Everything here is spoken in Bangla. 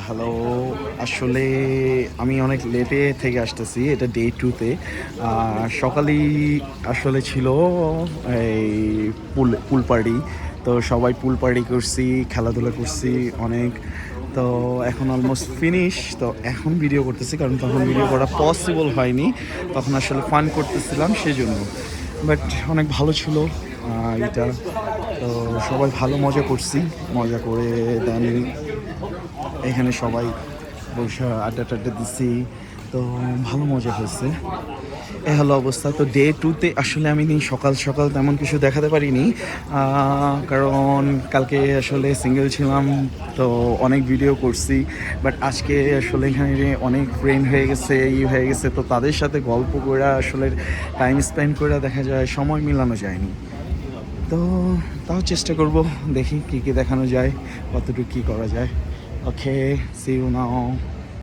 হ্যালো। আসলে আমি অনেক লেটে থেকে আসতেছি, এটা ডে 2-তে। সকালেই আসলে ছিল এই পুল পার্টি। তো সবাই পুল পার্টি করছি, খেলাধুলা করছি অনেক। তো এখন অলমোস্ট ফিনিশ। তো এখন ভিডিও করতেছি কারণ তখন ভিডিও করা পসিবল হয়নি। তখন আসলে ফান করতেছিলাম সেজন্য। বাট অনেক ভালো ছিল এটা। তো সবাই ভালো মজা করছি। মজা করে দেন এখানে সবাই বসে আড্ডা টাড্ডা দিছি। তো ভালো মজা হয়েছে। এ হলো অবস্থা। তো ডে 2-তে আসলে আমি সকাল সকাল তেমন কিছু দেখাতে পারিনি, কারণ কালকে আসলে সিঙ্গেল ছিলাম। তো অনেক ভিডিও করছি। বাট আজকে আসলে এখানে অনেক ফ্রেন্ড হয়ে গেছে, হয়ে গেছে। তো তাদের সাথে গল্প করে আসলে টাইম স্পেন্ড করে দেখা যায় সময় মিলানো যায়নি। তো তাও চেষ্টা করব, দেখি কী কী দেখানো যায়, কতটুকু কী করা যায়। ওকে, সি ইউ নাও।